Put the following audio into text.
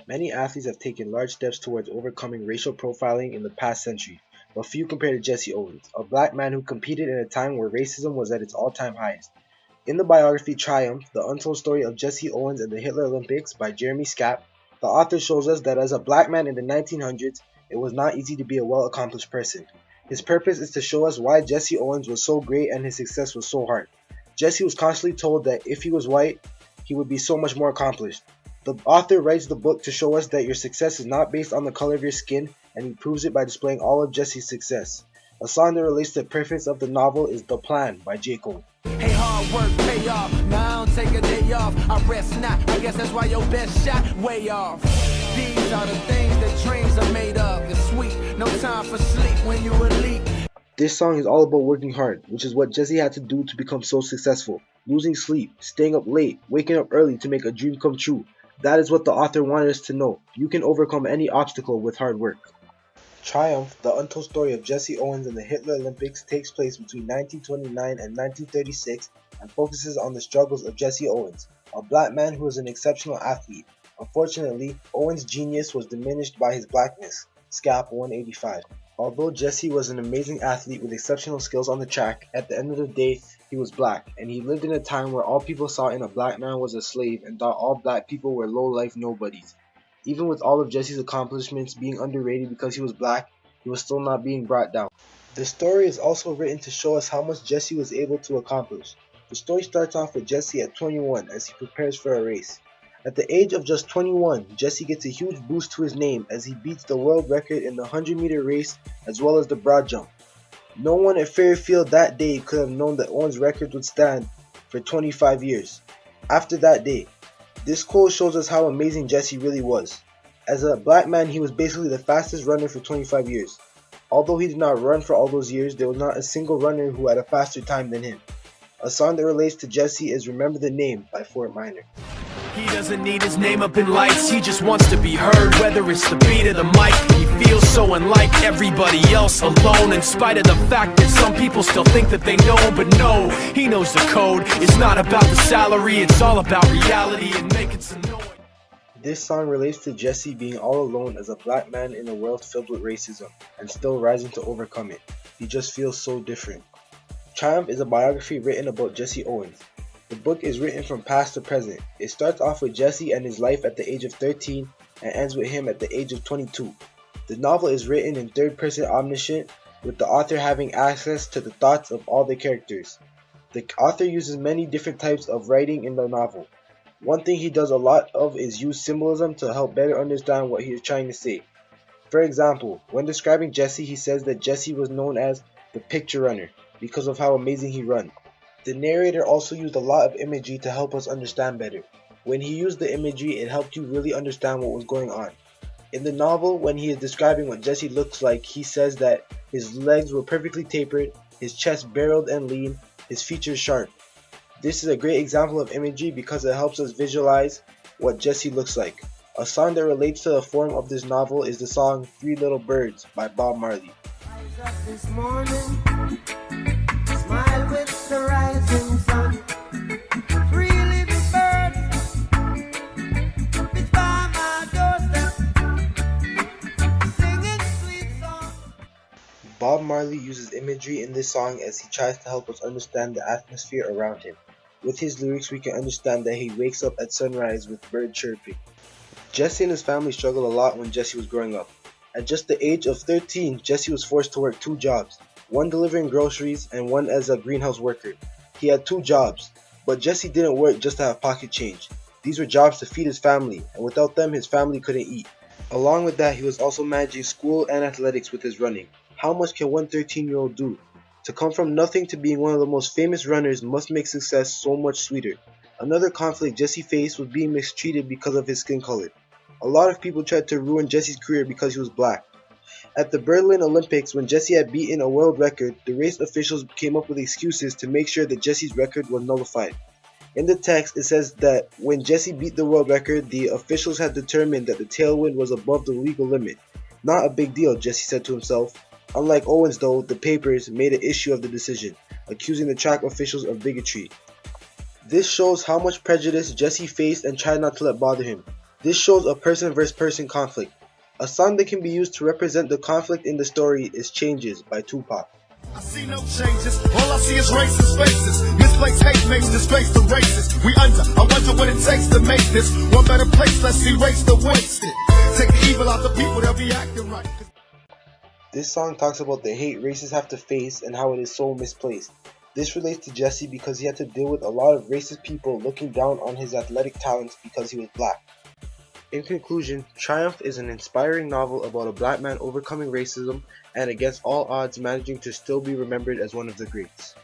Many athletes have taken large steps towards overcoming racial profiling in the past century, but few compare to Jesse Owens, a black man who competed in a time where racism was at its all-time highest. In the biography Triumph, The Untold Story of Jesse Owens and the Hitler Olympics by Jeremy Scapp, the author shows us that as a black man in the 1900s, it was not easy to be a well-accomplished person. His purpose is to show us why Jesse Owens was so great and his success was so hard. Jesse was constantly told that if he was white, he would be so much more accomplished. The author writes the book to show us that your success is not based on the color of your skin, and he proves it by displaying all of Jesse's success. A song that relates to the preface of the novel is The Plan by J. Cole. Hey, hard work pay off. Now I don't take a day off. I rest not. I guess that's why your best shot way off. These are the things that dreams are made of. It's sweet. No time for sleep when you elite. This song is all about working hard, which is what Jesse had to do to become so successful. Losing sleep, staying up late, waking up early to make a dream come true. That is what the author wanted us to know. You can overcome any obstacle with hard work. Triumph, The Untold Story of Jesse Owens and the Hitler Olympics takes place between 1929 and 1936 and focuses on the struggles of Jesse Owens, a black man who was an exceptional athlete. Unfortunately, Owens' genius was diminished by his blackness. Scap 185. Although Jesse was an amazing athlete with exceptional skills on the track, at the end of the day, he was black, and he lived in a time where all people saw in a black man was a slave and thought all black people were low-life nobodies. Even with all of Jesse's accomplishments being underrated because he was black, he was still not being brought down. The story is also written to show us how much Jesse was able to accomplish. The story starts off with Jesse at 21 as he prepares for a race. At the age of just 21, Jesse gets a huge boost to his name as he beats the world record in the 100-meter race as well as the broad jump. No one at Fairfield that day could have known that Owens' record would stand for 25 years. After that day, this quote shows us how amazing Jesse really was. As a black man, he was basically the fastest runner for 25 years. Although he did not run for all those years, there was not a single runner who had a faster time than him. A song that relates to Jesse is Remember the Name by Fort Minor. He doesn't need his name up in lights, he just wants to be heard. Whether it's the beat of the mic, he feels so unlike everybody else, alone. In spite of the fact that some people still think that they know, but no, he knows the code. It's not about the salary, it's all about reality and making some noise. This song relates to Jesse being all alone as a black man in a world filled with racism and still rising to overcome it. He just feels so different. Triumph is a biography written about Jesse Owens. The book is written from past to present. It starts off with Jesse and his life at the age of 13 and ends with him at the age of 22. The novel is written in third-person omniscient, with the author having access to the thoughts of all the characters. The author uses many different types of writing in the novel. One thing he does a lot of is use symbolism to help better understand what he is trying to say. For example, when describing Jesse, he says that Jesse was known as the picture runner because of how amazing he ran. The narrator also used a lot of imagery to help us understand better. When he used the imagery, it helped you really understand what was going on. In the novel, when he is describing what Jesse looks like, he says that his legs were perfectly tapered, his chest barreled and lean, his features sharp. This is a great example of imagery because it helps us visualize what Jesse looks like. A song that relates to the form of this novel is the song Three Little Birds by Bob Marley. Rise up this morning, smile with the rising sun. Three little birds, it's by my doorstep, singing sweet songs. Bob Marley uses imagery in this song as he tries to help us understand the atmosphere around him. With his lyrics, we can understand that he wakes up at sunrise with birds chirping. Jesse and his family struggled a lot when Jesse was growing up. At just the age of 13, Jesse was forced to work two jobs, one delivering groceries and one as a greenhouse worker. He had two jobs, but Jesse didn't work just to have pocket change. These were jobs to feed his family, and without them, his family couldn't eat. Along with that, he was also managing school and athletics with his running. How much can one 13-year-old do? To come from nothing to being one of the most famous runners must make success so much sweeter. Another conflict Jesse faced was being mistreated because of his skin color. A lot of people tried to ruin Jesse's career because he was black. At the Berlin Olympics, when Jesse had beaten a world record, the race officials came up with excuses to make sure that Jesse's record was nullified. In the text, it says that when Jesse beat the world record, the officials had determined that the tailwind was above the legal limit. Not a big deal, Jesse said to himself. Unlike Owens though, the papers made an issue of the decision, accusing the track officials of bigotry. This shows how much prejudice Jesse faced and tried not to let bother him. This shows a person versus person conflict. A song that can be used to represent the conflict in the story is Changes by Tupac. I see no changes, all I see is racist faces. Misplaced hate makes this face the racist. We under, I wonder what it takes to make this one better place. Let's erase the wasted. Take the evil out the people, they'll be acting right. This song talks about the hate racists have to face and how it is so misplaced. This relates to Jesse because he had to deal with a lot of racist people looking down on his athletic talents because he was black. In conclusion, Triumph is an inspiring novel about a black man overcoming racism and against all odds managing to still be remembered as one of the greats.